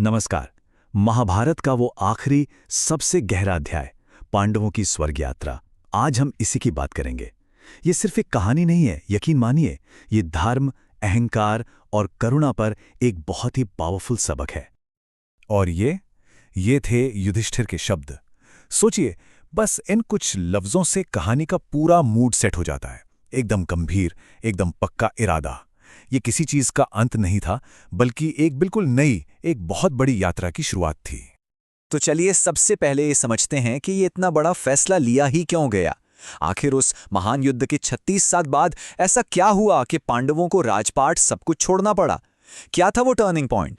नमस्कार। महाभारत का वो आखिरी सबसे गहरा अध्याय, पांडवों की स्वर्ग यात्रा, आज हम इसी की बात करेंगे। ये सिर्फ एक कहानी नहीं है, यकीन मानिए, ये धर्म, अहंकार और करुणा पर एक बहुत ही पावरफुल सबक है। और ये थे युधिष्ठिर के शब्द। सोचिए, बस इन कुछ लफ्जों से कहानी का पूरा मूड सेट हो जाता है। एकदम गंभीर, एकदम पक्का इरादा। ये किसी चीज का अंत नहीं था, बल्कि एक बिल्कुल नई, एक बहुत बड़ी यात्रा की शुरुआत थी। तो चलिए सबसे पहले ये समझते हैं कि ये इतना बड़ा फैसला लिया ही क्यों गया। आखिर उस महान युद्ध के 36 साल बाद ऐसा क्या हुआ कि पांडवों को राजपाट सब कुछ छोड़ना पड़ा? क्या था वो टर्निंग पॉइंट?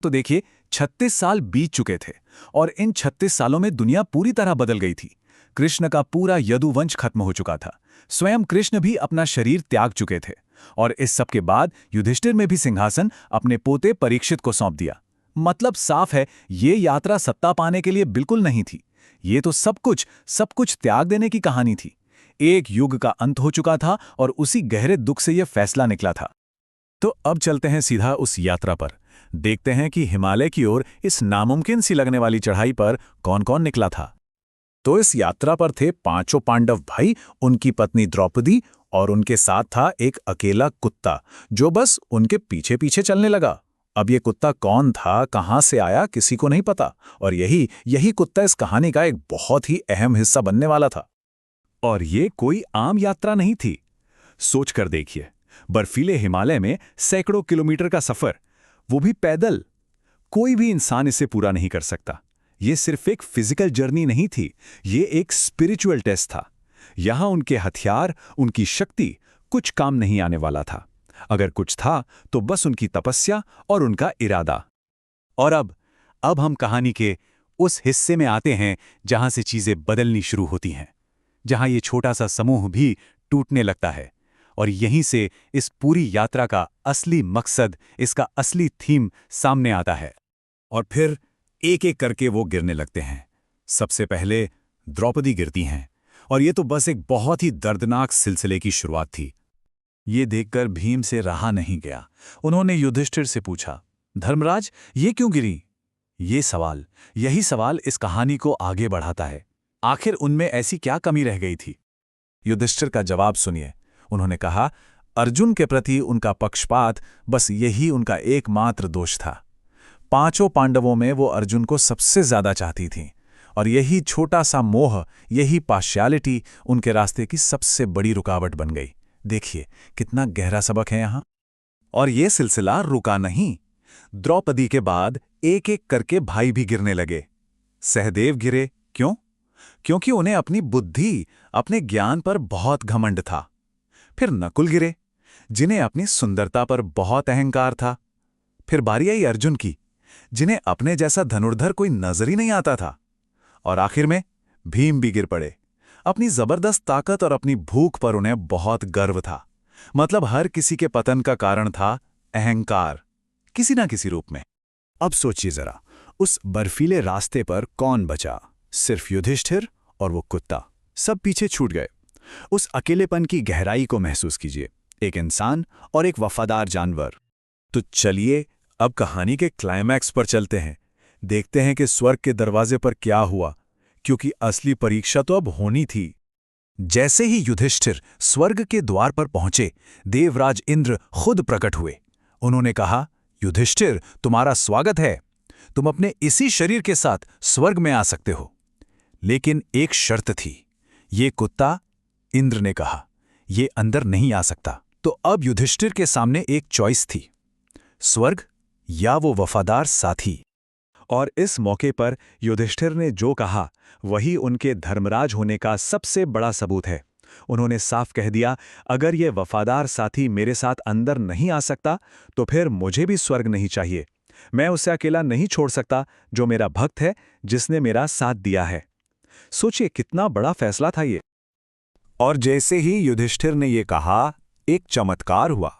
तो देखिए, 36 साल बीत चुके थे और इन 36 सालों में दुनिया पूरी तरह बदल गई थी। कृष्ण का पूरा यदुवंश खत्म हो चुका था। स्वयं कृष्ण भी अपना शरीर त्याग चुके थे और इस सब के बाद युधिष्ठिर में भी सिंहासन अपने पोते परीक्षित को सौंप दिया। मतलब साफ है, ये यात्रा सत्ता पाने के लिए बिल्कुल नहीं थी। ये तो सब कुछ त्याग देने की कहानी थी। एक युग का अंत हो चुका था और उसी गहरे दुख से यह फैसला निकला था। तो अब चलते हैं सीधा उस यात्रा पर। देखते हैं कि हिमालय की ओर इस नामुमकिन सी लगने वाली चढ़ाई पर कौन कौन निकला था। तो इस यात्रा पर थे पांचों पांडव भाई, उनकी पत्नी द्रौपदी और उनके साथ था एक अकेला कुत्ता जो बस उनके पीछे पीछे चलने लगा। अब ये कुत्ता कौन था, कहां से आया, किसी को नहीं पता। और यही कुत्ता इस कहानी का एक बहुत ही अहम हिस्सा बनने वाला था। और ये कोई आम यात्रा नहीं थी। सोच कर देखिए, बर्फीले हिमालय में सैकड़ों किलोमीटर का सफर, वो भी पैदल। कोई भी इंसान इसे पूरा नहीं कर सकता। ये सिर्फ एक फिजिकल जर्नी नहीं थी, ये एक स्पिरिचुअल टेस्ट था। यहां उनके हथियार, उनकी शक्ति कुछ काम नहीं आने वाला था। अगर कुछ था तो बस उनकी तपस्या और उनका इरादा। और अब हम कहानी के उस हिस्से में आते हैं जहां से चीजें बदलनी शुरू होती हैं, जहां ये छोटा सा समूह भी टूटने लगता है। और यहीं से इस पूरी यात्रा का असली मकसद, इसका असली थीम सामने आता है। और फिर एक एक करके वो गिरने लगते हैं। सबसे पहले द्रौपदी गिरती हैं, और ये तो बस एक बहुत ही दर्दनाक सिलसिले की शुरुआत थी। ये देखकर भीम से रहा नहीं गया। उन्होंने युधिष्ठिर से पूछा, धर्मराज, ये क्यों गिरी? यही सवाल इस कहानी को आगे बढ़ाता है। आखिर उनमें ऐसी क्या कमी रह गई थी? युधिष्ठिर का जवाब सुनिए। उन्होंने कहा, अर्जुन के प्रति उनका पक्षपात, बस यही उनका एकमात्र दोष था। पांचों पांडवों में वो अर्जुन को सबसे ज्यादा चाहती थीं, और यही छोटा सा मोह, यही पार्शियलिटी उनके रास्ते की सबसे बड़ी रुकावट बन गई। देखिए कितना गहरा सबक है यहां। और ये सिलसिला रुका नहीं। द्रौपदी के बाद एक एक करके भाई भी गिरने लगे। सहदेव गिरे। क्यों? क्योंकि उन्हें अपनी बुद्धि, अपने ज्ञान पर बहुत घमंड था। फिर नकुल गिरे, जिन्हें अपनी सुंदरता पर बहुत अहंकार था। फिर बारी आई अर्जुन की, जिन्हें अपने जैसा धनुर्धर कोई नजर ही नहीं आता था। और आखिर में भीम भी गिर पड़े। अपनी जबरदस्त ताकत और अपनी भूख पर उन्हें बहुत गर्व था। मतलब हर किसी के पतन का कारण था अहंकार, किसी ना किसी रूप में। अब सोचिए जरा, उस बर्फीले रास्ते पर कौन बचा? सिर्फ युधिष्ठिर और वो कुत्ता। सब पीछे छूट गए। उस अकेलेपन की गहराई को महसूस कीजिए, एक इंसान और एक वफादार जानवर। तो चलिए अब कहानी के क्लाइमैक्स पर चलते हैं। देखते हैं कि स्वर्ग के दरवाजे पर क्या हुआ, क्योंकि असली परीक्षा तो अब होनी थी। जैसे ही युधिष्ठिर स्वर्ग के द्वार पर पहुंचे, देवराज इंद्र खुद प्रकट हुए। उन्होंने कहा, युधिष्ठिर, तुम्हारा स्वागत है। तुम अपने इसी शरीर के साथ स्वर्ग में आ सकते हो। लेकिन एक शर्त थी। ये कुत्ता, इंद्र ने कहा, ये अंदर नहीं आ सकता। तो अब युधिष्ठिर के सामने एक चॉइस थी, स्वर्ग या वो वफादार साथी। और इस मौके पर युधिष्ठिर ने जो कहा, वही उनके धर्मराज होने का सबसे बड़ा सबूत है। उन्होंने साफ कह दिया, अगर ये वफादार साथी मेरे साथ अंदर नहीं आ सकता, तो फिर मुझे भी स्वर्ग नहीं चाहिए। मैं उसे अकेला नहीं छोड़ सकता, जो मेरा भक्त है, जिसने मेरा साथ दिया है। सोचिए कितना बड़ा फैसला था ये। और जैसे ही युधिष्ठिर ने ये कहा, एक चमत्कार हुआ।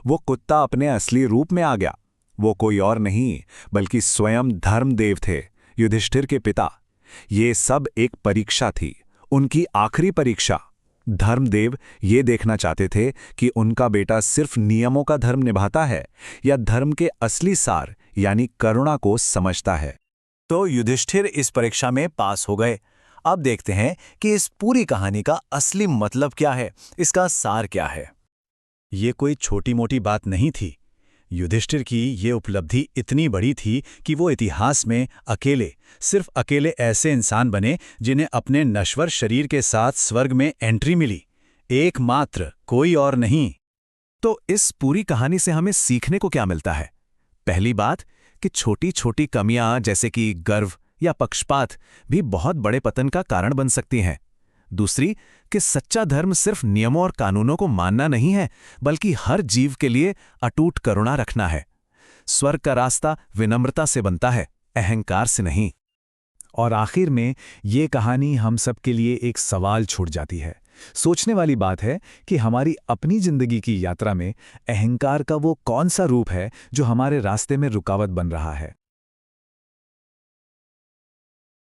वो कुत्ता अपने असली रूप में आ गया। वो कोई और नहीं बल्कि स्वयं धर्मदेव थे, युधिष्ठिर के पिता। ये सब एक परीक्षा थी, उनकी आखिरी परीक्षा। धर्मदेव ये देखना चाहते थे कि उनका बेटा सिर्फ नियमों का धर्म निभाता है या धर्म के असली सार यानी करुणा को समझता है। तो युधिष्ठिर इस परीक्षा में पास हो गए। अब देखते हैं कि इस पूरी कहानी का असली मतलब क्या है, इसका सार क्या है। ये कोई छोटी मोटी बात नहीं थी। युधिष्ठिर की ये उपलब्धि इतनी बड़ी थी कि वो इतिहास में अकेले, सिर्फ अकेले ऐसे इंसान बने जिन्हें अपने नश्वर शरीर के साथ स्वर्ग में एंट्री मिली, एकमात्र, कोई और नहीं। तो इस पूरी कहानी से हमें सीखने को क्या मिलता है? पहली बात कि छोटी छोटी कमियां जैसे कि गर्व या पक्षपात भी बहुत बड़े पतन का कारण बन सकती हैं। दूसरी कि सच्चा धर्म सिर्फ नियमों और कानूनों को मानना नहीं है, बल्कि हर जीव के लिए अटूट करुणा रखना है। स्वर्ग का रास्ता विनम्रता से बनता है, अहंकार से नहीं। और आखिर में ये कहानी हम सब के लिए एक सवाल छोड़ जाती है। सोचने वाली बात है कि हमारी अपनी जिंदगी की यात्रा में अहंकार का वो कौन सा रूप है जो हमारे रास्ते में रुकावट बन रहा है।